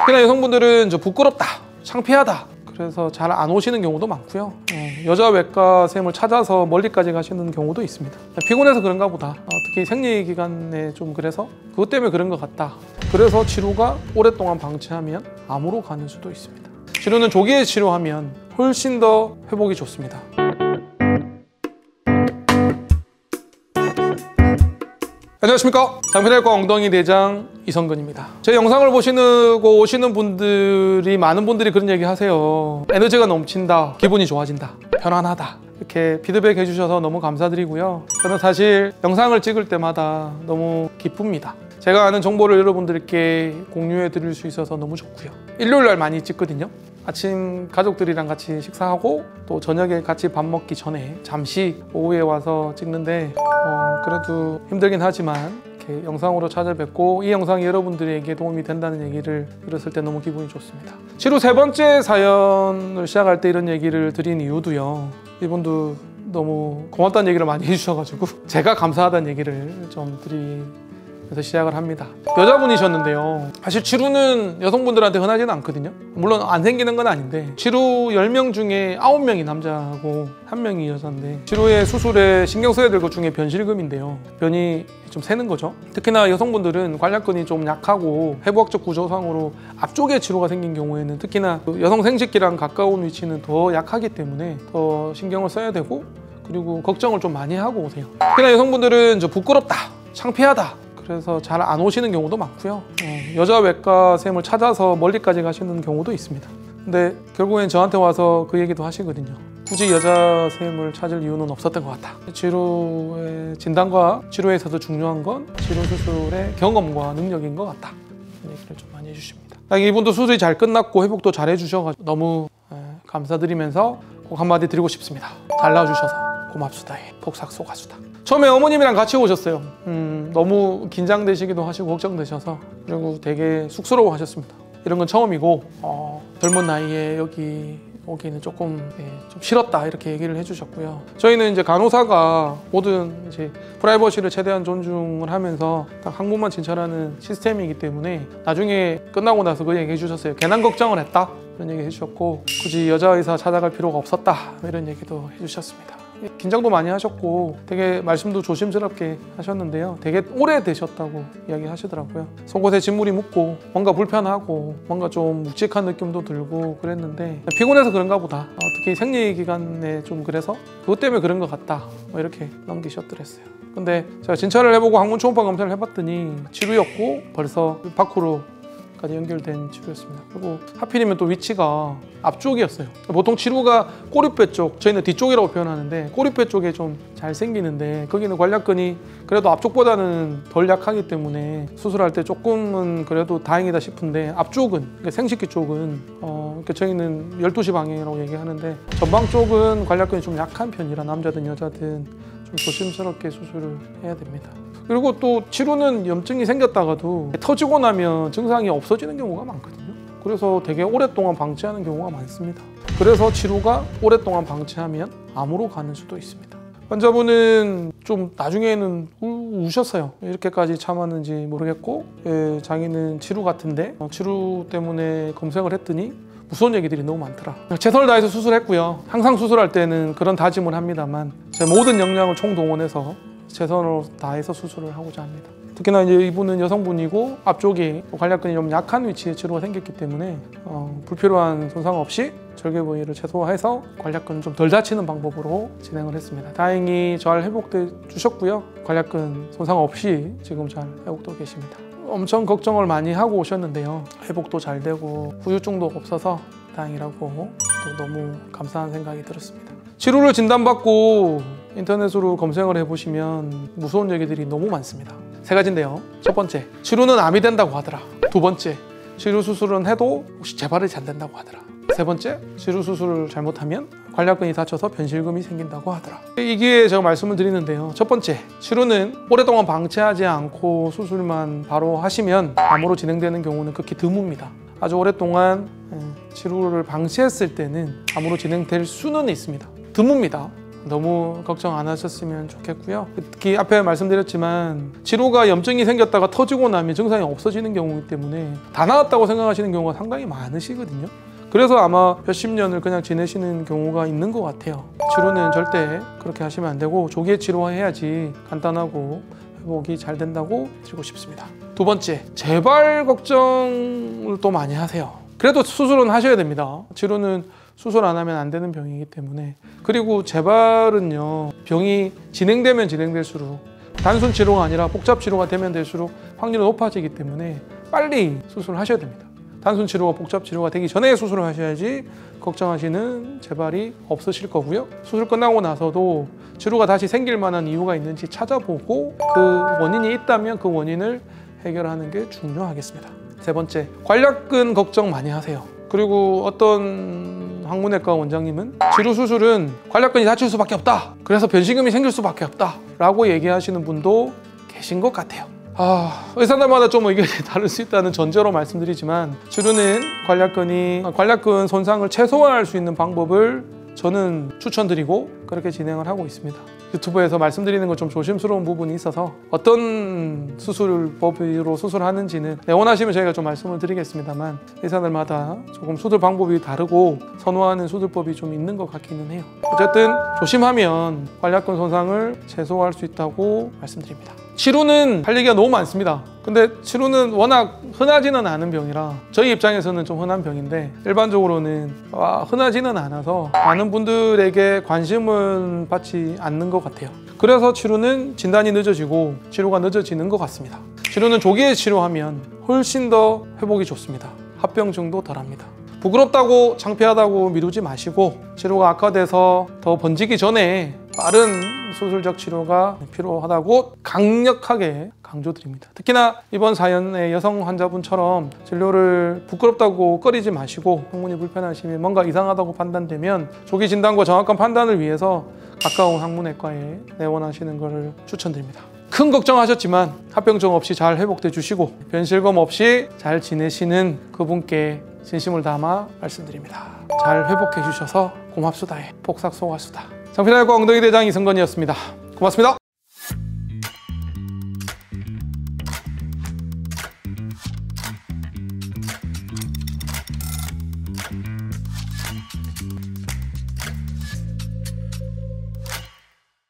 특히나 여성분들은 부끄럽다, 창피하다, 그래서 잘 안 오시는 경우도 많고요. 여자 외과쌤을 찾아서 멀리까지 가시는 경우도 있습니다. 피곤해서 그런가 보다. 특히 생리기간에 좀 그래서 그것 때문에 그런 것 같다. 그래서 치료가 오랫동안 방치하면 암으로 가는 수도 있습니다. 치료는 조기에 치료하면 훨씬 더 회복이 좋습니다. 안녕하십니까, 장편외과 엉덩이 대장 이성근입니다. 제 영상을 보시고 오시는 분들이, 많은 분들이 그런 얘기 하세요. 에너지가 넘친다, 기분이 좋아진다, 편안하다, 이렇게 피드백 해주셔서 너무 감사드리고요. 저는 사실 영상을 찍을 때마다 너무 기쁩니다. 제가 아는 정보를 여러분들께 공유해 드릴 수 있어서 너무 좋고요. 일요일날 많이 찍거든요. 아침 가족들이랑 같이 식사하고 또 저녁에 같이 밥 먹기 전에 잠시 오후에 와서 찍는데 그래도 힘들긴 하지만 이렇게 영상으로 찾아뵙고 이 영상이 여러분들에게 도움이 된다는 얘기를 들었을 때 너무 기분이 좋습니다. 치료 세 번째 사연을 시작할 때 이런 얘기를 드린 이유도요, 이분도 너무 고맙다는 얘기를 많이 해주셔가지고 제가 감사하다는 얘기를 좀 드리면서 시작을 합니다. 여자분이셨는데요, 사실 치루는 여성분들한테 흔하지는 않거든요. 물론 안 생기는 건 아닌데, 치루 10명 중에 9명이 남자고 1명이 여자인데, 치루의 수술에 신경 써야 될 것 중에 변실금인데요, 변이 좀 새는 거죠. 특히나 여성분들은 관략근이 좀 약하고 해부학적 구조상으로 앞쪽에 치루가 생긴 경우에는, 특히나 여성 생殖기랑 가까운 위치는 더 약하기 때문에 더 신경을 써야 되고, 그리고 걱정을 좀 많이 하고 오세요. 특히나 여성분들은 부끄럽다, 창피하다, 그래서 잘 안 오시는 경우도 많고요. 여자 외과쌤을 찾아서 멀리까지 가시는 경우도 있습니다. 근데 결국엔 저한테 와서 그 얘기도 하시거든요. 굳이 여자쌤을 찾을 이유는 없었던 것 같다. 치료의 진단과 치료에 있어서 중요한 건 치료 수술의 경험과 능력인 것 같다. 이런 얘기를 좀 많이 해주십니다. 이분도 수술이 잘 끝났고 회복도 잘 해주셔서 너무 감사드리면서 꼭 한마디 드리고 싶습니다. 잘 나와주셔서 고맙수다. 복삭소가수다. 처음에 어머님이랑 같이 오셨어요. 너무 긴장되시기도 하시고 걱정되셔서, 그리고 되게 쑥스러워 하셨습니다. 이런 건 처음이고 젊은 나이에 여기 오기는 조금 좀 싫었다, 이렇게 얘기를 해주셨고요. 저희는 이제 간호사가 모든 이제 프라이버시를 최대한 존중을 하면서 딱 항문만 진찰하는 시스템이기 때문에 나중에 끝나고 나서 그 얘기 해주셨어요. 괜한 걱정을 했다, 이런 얘기 해주셨고, 굳이 여자 의사 찾아갈 필요가 없었다, 이런 얘기도 해주셨습니다. 긴장도 많이 하셨고 되게 말씀도 조심스럽게 하셨는데요, 되게 오래 되셨다고 이야기 하시더라고요. 속옷에 진물이 묻고 뭔가 불편하고 뭔가 좀 묵직한 느낌도 들고 그랬는데 피곤해서 그런가 보다. 특히 생리기간에 좀 그래서 그것 때문에 그런 것 같다, 이렇게 넘기셨더랬어요. 근데 제가 진찰을 해보고 항문 초음파 검사를 해봤더니 치루였고 벌써 밖으로 까지 연결된 치료였습니다. 그리고 하필이면 또 위치가 앞쪽이었어요. 보통 치루가 꼬리뼈 쪽, 저희는 뒤쪽이라고 표현하는데 꼬리뼈 쪽에 좀 잘 생기는데, 거기는 관략근이 그래도 앞쪽보다는 덜 약하기 때문에 수술할 때 조금은 그래도 다행이다 싶은데, 앞쪽은, 그러니까 생식기 쪽은 그러니까 저희는 12시 방향이라고 얘기하는데 전방 쪽은 관략근이 좀 약한 편이라 남자든 여자든 좀 조심스럽게 수술을 해야 됩니다. 그리고 또 치루는 염증이 생겼다가도 터지고 나면 증상이 없어지는 경우가 많거든요. 그래서 되게 오랫동안 방치하는 경우가 많습니다. 그래서 치루가 오랫동안 방치하면 암으로 가는 수도 있습니다. 환자분은 좀 나중에는 우셨어요. 이렇게까지 참았는지 모르겠고, 자기는 치루 같은데 치루 때문에 검색을 했더니 무서운 얘기들이 너무 많더라. 최선을 다해서 수술했고요. 항상 수술할 때는 그런 다짐을 합니다만 제 모든 역량을 총동원해서 최선을 다해서 수술을 하고자 합니다. 특히나 이제 이분은 여성분이고 앞쪽이 관략근이 좀 약한 위치에 치루가 생겼기 때문에 불필요한 손상 없이 절개 부위를 최소화해서 관략근을 좀 덜 다치는 방법으로 진행을 했습니다. 다행히 잘 회복돼 주셨고요. 관략근 손상 없이 지금 잘 회복되고 계십니다. 엄청 걱정을 많이 하고 오셨는데요, 회복도 잘 되고 후유증도 없어서 다행이라고 또 너무 감사한 생각이 들었습니다. 치루를 진단받고 인터넷으로 검색을 해보시면 무서운 얘기들이 너무 많습니다. 세 가지인데요, 첫 번째, 치루는 암이 된다고 하더라. 두 번째, 치루 수술은 해도 혹시 재발이 잘 된다고 하더라. 세 번째, 치루 수술을 잘못하면 관략근이 다쳐서 변실금이 생긴다고 하더라. 이 기회에 제가 말씀을 드리는데요, 첫 번째, 치루는 오랫동안 방치하지 않고 수술만 바로 하시면 암으로 진행되는 경우는 극히 드뭅니다. 아주 오랫동안 치루를 방치했을 때는 암으로 진행될 수는 있습니다. 드뭅니다. 너무 걱정 안 하셨으면 좋겠고요. 특히 앞에 말씀드렸지만 치료가 염증이 생겼다가 터지고 나면 증상이 없어지는 경우이기 때문에 다 나았다고 생각하시는 경우가 상당히 많으시거든요. 그래서 아마 몇십 년을 그냥 지내시는 경우가 있는 것 같아요. 치료는 절대 그렇게 하시면 안 되고 조기에 치료해야지 간단하고 회복이 잘 된다고 드리고 싶습니다. 두 번째, 재발 걱정을 또 많이 하세요. 그래도 수술은 하셔야 됩니다. 치료는 수술 안 하면 안 되는 병이기 때문에. 그리고 재발은요, 병이 진행되면 진행될수록 단순 치료가 아니라 복잡 치료가 되면 될수록 확률이 높아지기 때문에 빨리 수술을 하셔야 됩니다. 단순 치료가 복잡 치료가 되기 전에 수술을 하셔야지 걱정하시는 재발이 없으실 거고요. 수술 끝나고 나서도 치료가 다시 생길 만한 이유가 있는지 찾아보고 그 원인이 있다면 그 원인을 해결하는 게 중요하겠습니다. 세 번째, 관략근 걱정 많이 하세요. 그리고 어떤 항문외과 원장님은 치료 수술은 관략근이 다칠 수밖에 없다. 그래서 변식음이 생길 수밖에 없다. 라고 얘기하시는 분도 계신 것 같아요. 의사들마다 좀 의견이 다를 수 있다는 전제로 말씀드리지만 치료는 관략근 손상을 최소화할 수 있는 방법을 저는 추천드리고 그렇게 진행을 하고 있습니다. 유튜브에서 말씀드리는 건 좀 조심스러운 부분이 있어서 어떤 수술법으로 수술하는지는 원하시면 저희가 좀 말씀을 드리겠습니다만 의사들마다 조금 수술 방법이 다르고 선호하는 수술법이 좀 있는 것 같기는 해요. 어쨌든 조심하면 관략근 손상을 최소화할 수 있다고 말씀드립니다. 치료는 할 얘기가 너무 많습니다. 근데 치료는 워낙 흔하지는 않은 병이라 저희 입장에서는 좀 흔한 병인데 일반적으로는 흔하지는 않아서 많은 분들에게 관심은 받지 않는 것 같아요. 그래서 치료는 진단이 늦어지고 치료가 늦어지는 것 같습니다. 치료는 조기에 치료하면 훨씬 더 회복이 좋습니다. 합병증도 덜합니다. 부끄럽다고 창피하다고 미루지 마시고 치료가 악화돼서 더 번지기 전에 빠른 수술적 치료가 필요하다고 강력하게 강조드립니다. 특히나 이번 사연의 여성 환자분처럼 진료를 부끄럽다고 꺼리지 마시고 항문이 불편하시면 뭔가 이상하다고 판단되면 조기 진단과 정확한 판단을 위해서 가까운 항문외과에 내원하시는 것을 추천드립니다. 큰 걱정하셨지만 합병증 없이 잘 회복돼 주시고 변실검 없이 잘 지내시는 그분께 진심을 담아 말씀드립니다. 잘 회복해 주셔서 고맙수다의 복삭 소가수다. 장피날과 엉덩이 대장 이승건이었습니다. 고맙습니다.